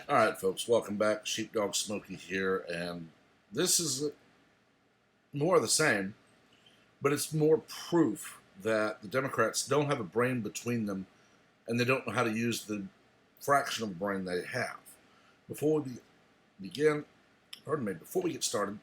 All right, folks, welcome back. Sheepdog Smokey here, and this is more of the same, but it's more proof that the Democrats don't have a brain between them and they don't know how to use the fraction of brain they have. Before we begin, before we get started,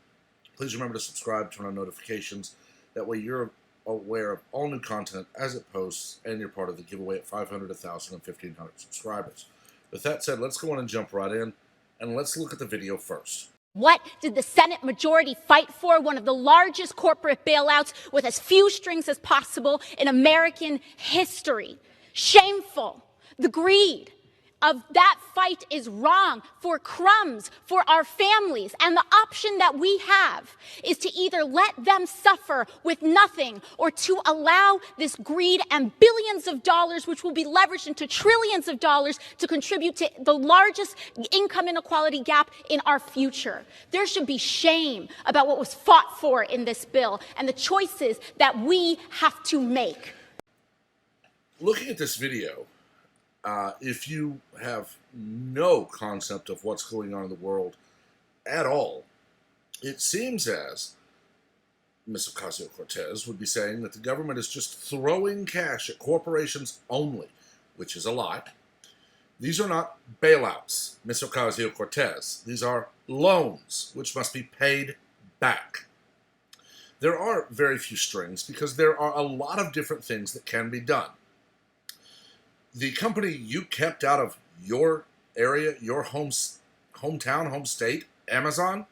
please remember to subscribe, turn on notifications. That way you're aware of all new content as it posts, and you're part of the giveaway at 500, 1,000, and 1,500 subscribers. With that said, let's go on and jump right in, and let's look at the video first. What did the Senate majority fight for? One of the largest corporate bailouts with as few strings as possible in American history. Shameful. The greed of that fight is wrong for crumbs, for our families. And the option that we have is to either let them suffer with nothing or to allow this greed and billions of dollars, which will be leveraged into trillions of dollars, to contribute to the largest income inequality gap in our future. There should be shame about what was fought for in this bill and the choices that we have to make. Looking at this video, if you have no concept of what's going on in the world at all, it seems as Ms. Ocasio-Cortez would be saying that the government is just throwing cash at corporations only, which is a lie. These are not bailouts, Ms. Ocasio-Cortez. These are loans, which must be paid back. There are very few strings because there are a lot of different things that can be done. The company you kept out of your area, your hometown, home state, Amazon,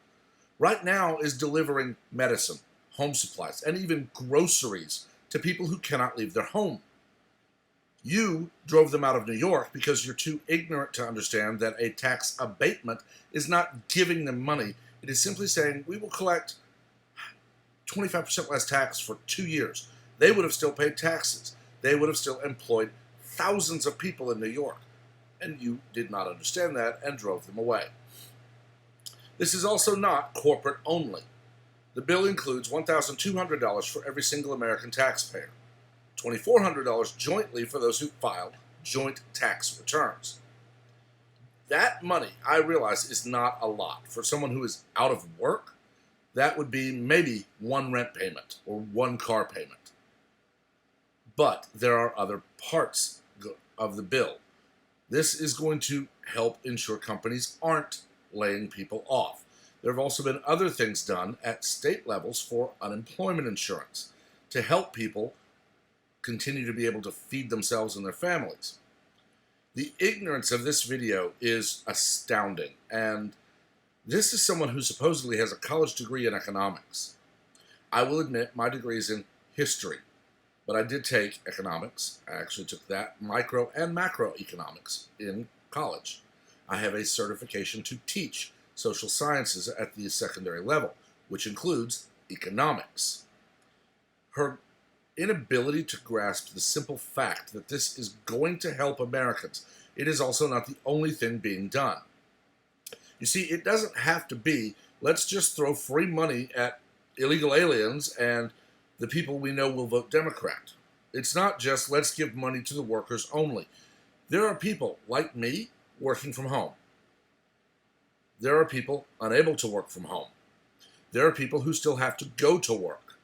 right now is delivering medicine, home supplies, and even groceries to people who cannot leave their home. You drove them out of New York because you're too ignorant to understand that a tax abatement is not giving them money. It is simply saying, we will collect 25% less tax for 2 years. They would have still paid taxes. They would have still employed thousands of people in New York, and you did not understand that and drove them away. This is also not corporate only. The bill includes $1,200 for every single American taxpayer, $2,400 jointly for those who filed joint tax returns. That money, I realize, is not a lot. For someone who is out of work, that would be maybe one rent payment or one car payment. But there are other parts of the bill. This is going to help ensure companies aren't laying people off. There have also been other things done at state levels for unemployment insurance to help people continue to be able to feed themselves and their families. The ignorance of this video is astounding, and this is someone who supposedly has a college degree in economics. I will admit my degree is in history, but I did take economics. I actually took that, micro and macroeconomics, in college. I have a certification to teach social sciences at the secondary level, which includes economics. Her inability to grasp the simple fact that this is going to help Americans. It is also not the only thing being done. You see, it doesn't have to be, let's just throw free money at illegal aliens and the people we know will vote Democrat. It's not just let's give money to the workers only. There are people like me working from home. There are people unable to work from home. There are people who still have to go to work.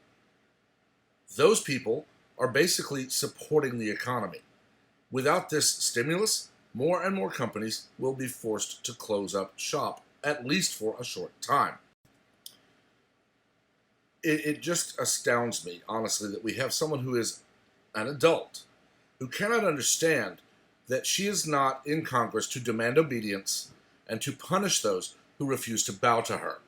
Those people are basically supporting the economy. Without this stimulus, more and more companies will be forced to close up shop, at least for a short time. It just astounds me, honestly, that we have someone who is an adult who cannot understand that she is not in Congress to demand obedience and to punish those who refuse to bow to her.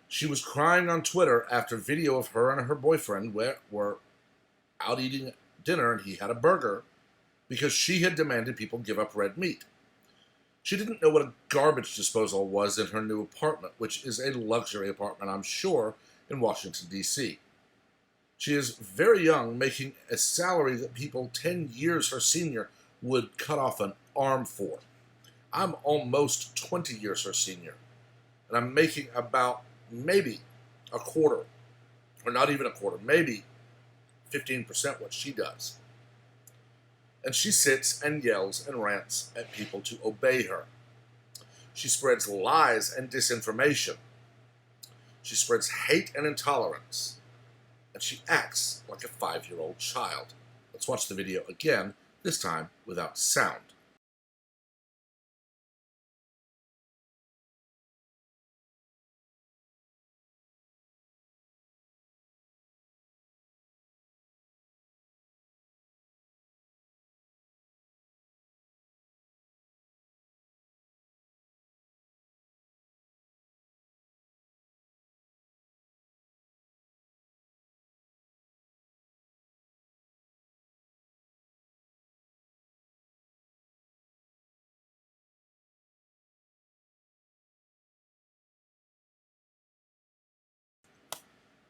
She was crying on Twitter after video of her and her boyfriend were out eating dinner and he had a burger because she had demanded people give up red meat. She didn't know what a garbage disposal was in her new apartment, which is a luxury apartment, I'm sure, in Washington, D.C. She is very young, making a salary that people 10 years her senior would cut off an arm for. I'm almost 20 years her senior, and I'm making about maybe a quarter, or not even a quarter, maybe 15% what she does. And she sits and yells and rants at people to obey her. She spreads lies and disinformation. She spreads hate and intolerance. And she acts like a 5-year-old child. Let's watch the video again, this time without sound.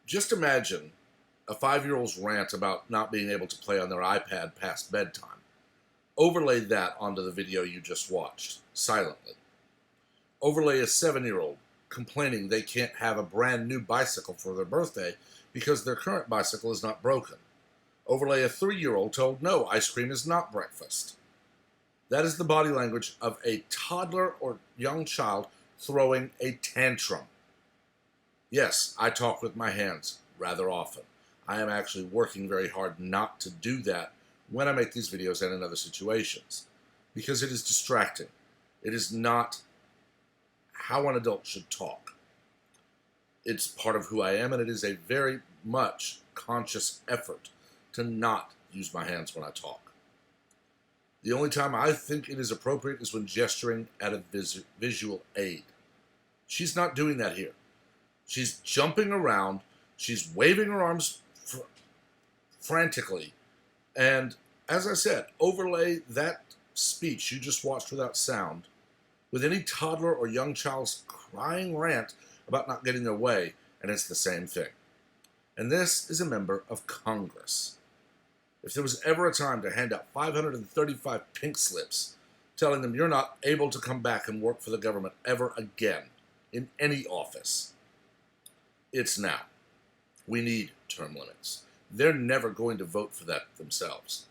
Just imagine a 5-year-old's rant about not being able to play on their iPad past bedtime. Overlay that onto the video you just watched, silently. Overlay a 7-year-old complaining they can't have a brand new bicycle for their birthday because their current bicycle is not broken. Overlay a 3-year-old told no, ice cream is not breakfast. That is the body language of a toddler or young child throwing a tantrum. Yes, I talk with my hands rather often. I am actually working very hard not to do that when I make these videos and in other situations, because it is distracting. It is not how an adult should talk. It's part of who I am, and it is a very much conscious effort to not use my hands when I talk. The only time I think it is appropriate is when gesturing at a visual aid. She's not doing that here. She's jumping around, she's waving her arms frantically, and as I said, overlay that speech you just watched without sound with any toddler or young child's crying rant about not getting their way, and it's the same thing. And this is a member of Congress. If there was ever a time to hand out 535 pink slips telling them you're not able to come back and work for the government ever again in any office, it's now. We need term limits. They're never going to vote for that themselves.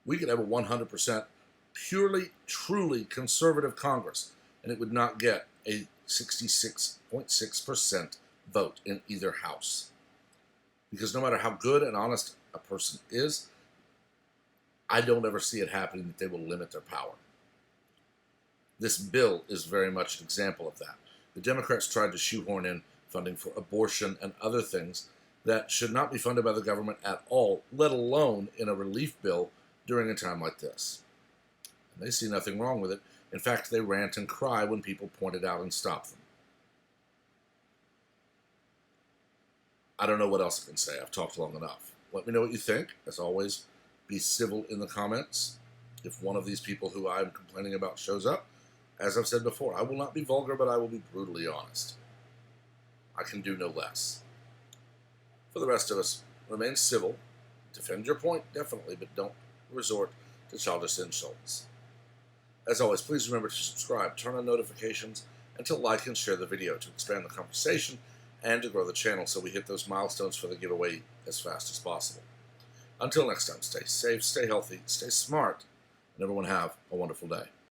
We could have a 100% purely, truly conservative Congress, and it would not get a 66.6% vote in either house. Because no matter how good and honest a person is, I don't ever see it happening that they will limit their power. This bill is very much an example of that. The Democrats tried to shoehorn in funding for abortion and other things that should not be funded by the government at all, let alone in a relief bill during a time like this. And they see nothing wrong with it. In fact, they rant and cry when people point it out and stop them. I don't know what else I can say. I've talked long enough. Let me know what you think. As always, be civil in the comments. If one of these people who I'm complaining about shows up, as I've said before, I will not be vulgar, but I will be brutally honest. I can do no less. For the rest of us, remain civil. Defend your point, definitely, but don't resort to childish insults. As always, please remember to subscribe, turn on notifications, and to like and share the video to expand the conversation and to grow the channel so we hit those milestones for the giveaway as fast as possible. Until next time, stay safe, stay healthy, stay smart, and everyone have a wonderful day.